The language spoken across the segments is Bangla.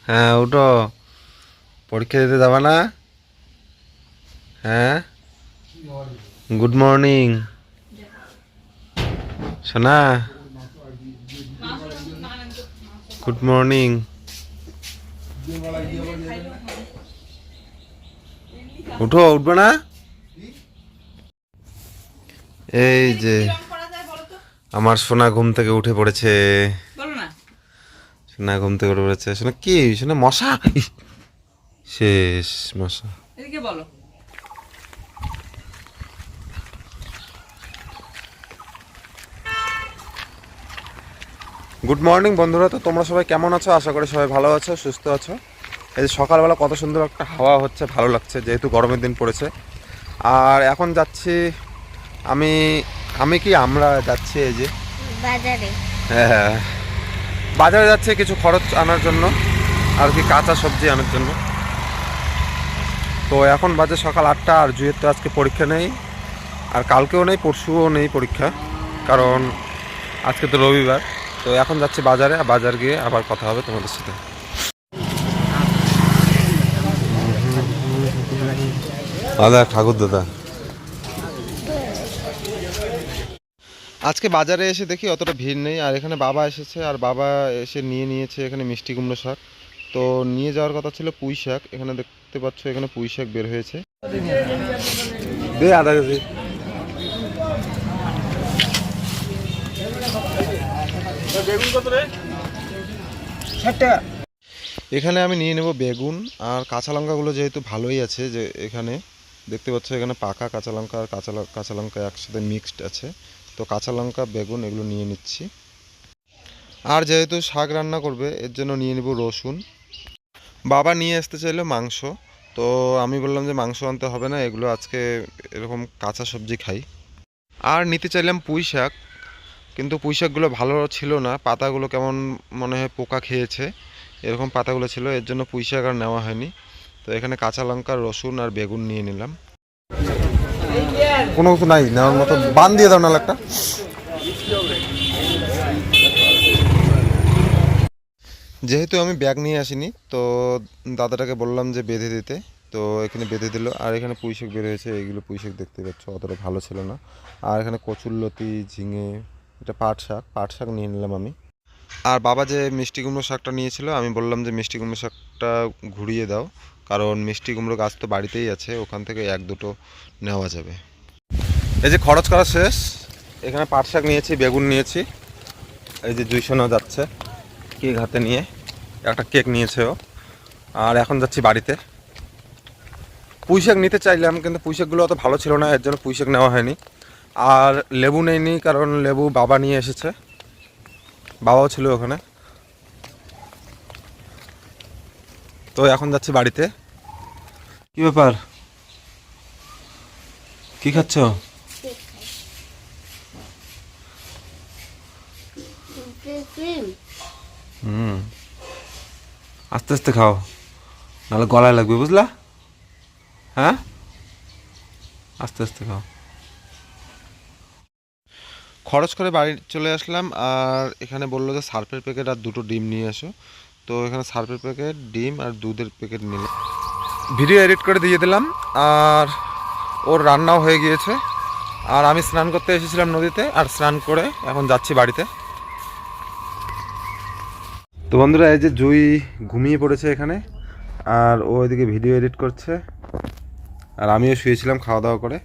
হ্যাঁ উঠো, পরীক্ষা দিতে যাবা না? হ্যাঁ, গুড মর্নিং সোনা, গুড মর্নিং। উঠো, উঠবে না? এই যে আমার সোনা ঘুম থেকে উঠে পড়েছে। সোনা ঘুম থেকে উঠে পড়েছে। সোনা কি? সোনা মশা, শেষ মশা। এদিকে বলো। গুড মর্নিং বন্ধুরা, তো তোমরা সবাই কেমন আছো? আশা করি সবাই ভালো আছো, সুস্থ আছো। এই যে সকালবেলা কত সুন্দর একটা হাওয়া হচ্ছে, ভালো লাগছে যেহেতু গরমের দিন পড়েছে। আর এখন যাচ্ছি আমি আমরা যাচ্ছি এই যে বাজারে। হ্যাঁ, বাজারে যাচ্ছি কিছু খরচ আনার জন্য, আর কি কাঁচা সবজি আনার জন্য। তো এখন বাজে সকাল 8টা, আর জুয়ের তো আজকে পরীক্ষা নেই, আর কালকেও নেই, পরশুও নেই পরীক্ষা, কারণ আজকে তো রবিবার। তো এখন যাচ্ছি বাজারে, আর বাজার গিয়ে আবার কথা হবে তোমাদের সাথে। দাদা, ঠাকুর দাদা, আজকে বাজারে এসে দেখি অতটা ভিড় নেই, আর এখানে বাবা এসেছে, আর বাবা এসে নিয়েছে এখানে মিষ্টি কুমড়ো শাক। তো নিয়ে যাওয়ার কথা ছিল পুঁই শাক, এখানে দেখতে পাচ্ছ এখানে পুঁই শাক বের হয়েছে। দে আধা কেজি। এখানে আমি নিয়ে নেব বেগুন, আর কাঁচা লঙ্কাগুলো যেহেতু ভালোই আছে, যে এখানে দেখতে পাচ্ছ এখানে পাকা কাঁচা লঙ্কা আর কাঁচা লঙ্কা একসাথে মিক্সড আছে। তো কাঁচা লঙ্কা, বেগুন এগুলো নিয়ে নিচ্ছি। আর যেহেতু শাক রান্না করবে এর জন্য নিয়ে নেব রসুন। বাবা নিয়ে আসতে চাইলো মাংস, তো আমি বললাম যে মাংস আনতে হবে না, এগুলো আজকে এরকম কাঁচা সবজি খাই। আর নিতে চাইলাম পুঁই শাক, কিন্তু পুঁই শাকগুলো ভালো ছিল না, পাতাগুলো কেমন মনে হয় পোকা খেয়েছে, এরকম পাতাগুলো ছিল, এর জন্য পুঁই শাক আর নেওয়া হয়নি। তো এখানে কাঁচা লঙ্কা, রসুন আর বেগুন নিয়ে নিলাম। কোনো কিছু নাই নেওয়ার মতো, বান দিয়ে দাও না একটা। যেহেতু আমি ব্যাগ নিয়ে আসিনি, তো দাদাটাকে বললাম যে বেঁধে দিতে, তো এখানে বেঁধে দিল। আর এখানে পুঁই শাক বের হয়েছে, এইগুলো পুঁই শাক দেখতে পাচ্ছ অতটা ভালো ছিল না। আর এখানে কচুরলতি, ঝিঙে, এটা পাট শাক নিয়ে নিলাম আমি। আর বাবা যে মিষ্টি কুমড়ো শাকটা নিয়েছিল, আমি বললাম যে মিষ্টি কুমড়ো শাকটা ঘুরিয়ে দাও, কারণ মিষ্টি কুমড়ো গাছ তো বাড়িতেই আছে, ওখান থেকে এক দুটো নেওয়া যাবে। এই যে খরচ করা শেষ, এখানে পাট শাক নিয়েছি, বেগুন নিয়েছি, এই যে জুইশোনা যাচ্ছে কেক হাতে নিয়ে, একটা কেক নিয়েছে ও। আর এখন যাচ্ছি বাড়িতে। পুঁই শাক নিতে চাইলাম, কিন্তু পুঁই শাকগুলো অত ভালো ছিল না, এর জন্য পুঁই শাক নেওয়া হয়নি। আর লেবু নেইনি, কারণ লেবু বাবা নিয়ে এসেছে, বাবাও ছিল ওখানে। তো এখন যাচ্ছি বাড়িতে। কি ব্যাপার, কি খাচ্ছ? আস্তে আস্তে খাও, নাহলে গলায় লাগবে, বুঝলা? হ্যাঁ, আস্তে আস্তে খাও। খরচ করে বাড়ি চলে আসলাম, আর এখানে বললো যে সার্ফের প্যাকেট আর দুটো ডিম নিয়ে আসো। তো এখানে সার্ফের প্যাকেট, ডিম আর দুধের প্যাকেট নিলাম। ভিডিও এডিট করে দিয়ে দিলাম, আর ওর রান্নাও হয়ে গিয়েছে। আর আমি স্নান করতে এসেছিলাম নদীতে, আর স্নান করে এখন যাচ্ছি বাড়িতে। তো বন্ধুরা, এই যে জুই ঘুমিয়ে পড়েছে এখানে, আর ও এদিকে ভিডিও এডিট করছে, আর আমিও শুয়েছিলাম খাওয়া দাওয়া করে।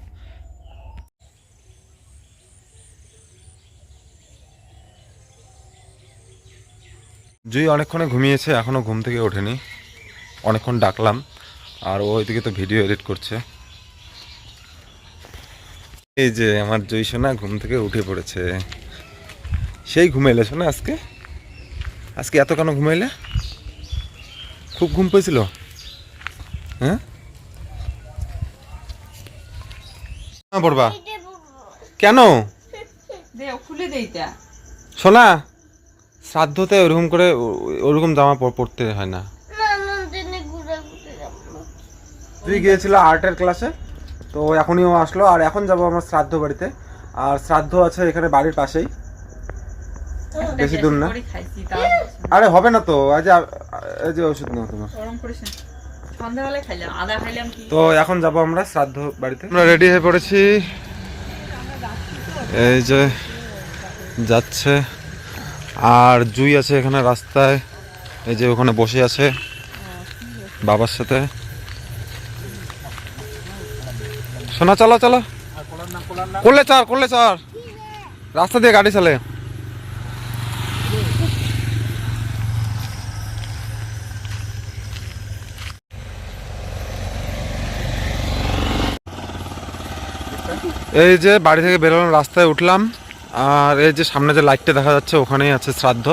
জুই অনেকক্ষণে ঘুমিয়েছে, এখনও ঘুম থেকে ওঠেনি, অনেকক্ষণ ডাকলাম, আর ও এদিকে তো ভিডিও এডিট করছে। এই যে আমার জুই সোনা ঘুম থেকে উঠে পড়েছে, সেই ঘুমাইলে সোনা আজকে আজকে এত কেন ঘুমাইলে? খুব ঘুম পেয়েছিল? হ্যাঁ, পড়বা কেন? খুলে দেইতা সোনা, শ্রাদ্ধতে ওরকম করে ওরকম জামা পরতে হয় না। তুই গিয়েছিল আর্টের ক্লাসে, তো এখনই ও আসলো, আর এখন যাবো আমার শ্রাদ্ধ বাড়িতে। আর শ্রাদ্ধ আছে এখানে বাড়ির পাশেই, বেশি দূর না। আরে হবে না তো, এই যে ওষুধ নাও তোমার। গরম করিস না। সন্ধ্যাবেলায় খাইলাম, আদা খাইলাম কি। তো এখন যাব আমরা শ্রাদ্ধ বাড়িতে। আমরা রেডি হয়ে পড়েছি, এই যে যাচ্ছে। আর জুই আছে এখানে রাস্তায়, এই যে ওখানে বসে আছে বাবার সাথে। শোনা, চলো চলো, করলে চার রাস্তা দিয়ে গাড়ি চলে। এই যে বাড়ি থেকে বেরোলাম, রাস্তায় উঠলাম, আর এই যে সামনে যে লাইটটা দেখা যাচ্ছে ওখানেই আছে শ্রাদ্ধ।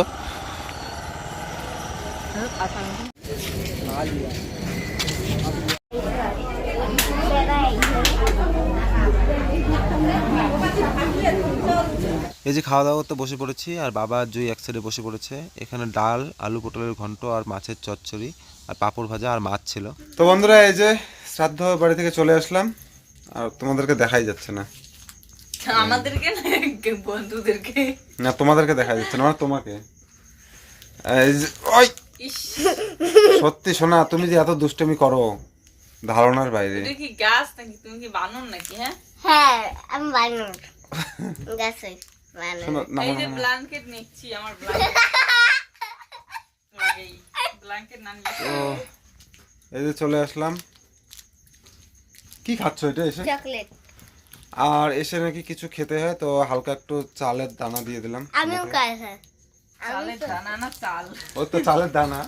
এই যে খাওয়া দাওয়া করতে বসে পড়েছি, আর বাবা আর জুই এক সাইডে বসে পড়েছে। এখানে ডাল, আলু পটলের ঘন্ট, আর মাছের চচ্চড়ি, আর পাঁপড় ভাজা, আর মাছ ছিল। তো বন্ধুরা, এই যে শ্রাদ্ধ বাড়ি থেকে চলে আসলাম, আর তোমাদেরকে দেখাই যাচ্ছে না। আমাদেরকে না, বন্ধুদেরকে। না, তোমাদেরকে দেখা যাচ্ছে না, মানে তোমাকে। এই যে, ওই ইস, সত্যি শোনা, তুমি যে এত দুষ্টুমি করো ধারণার বাইরে। এটা কি গাছ নাকি, তুমি কি বানর নাকি? হ্যাঁ, হ্যাঁ, আমি বানর গাছে বানর। শোনো, না, এই না, যে না, না। ব্ল্যাঙ্কেট নিচ্ছি, আমার ব্ল্যাঙ্কেট লাগাই, ব্ল্যাঙ্কেট না নিলে তো এই যে চলে আসলাম। কি খাচ্ছ এটা এসে? চকলেট। আর এসে নাকি কিছু খেতে হয়, তো হালকা একটু চালের দানা দিয়ে দিলাম। আমিও খাই, হ্যাঁ। চালের দানা না চাল। ওই তো চালের দানা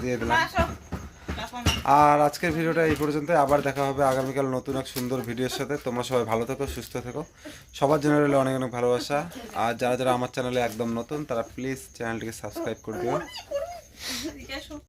দিয়ে দিলাম। আসো, এখন আর আজকের ভিডিওটা এই পর্যন্ত। আবার দেখা হবে আগামীকাল নতুন এক সুন্দর ভিডিওর সাথে। তোমরা সবাই ভালো থেকো, সুস্থ থেকো। সবার জন্য রইলো অনেক অনেক ভালোবাসা। আর যারা যারা আমার চ্যানেলে একদম নতুন, তারা প্লিজ চ্যানেলটিকে সাবস্ক্রাইব করে দিও। এদিকে এসো।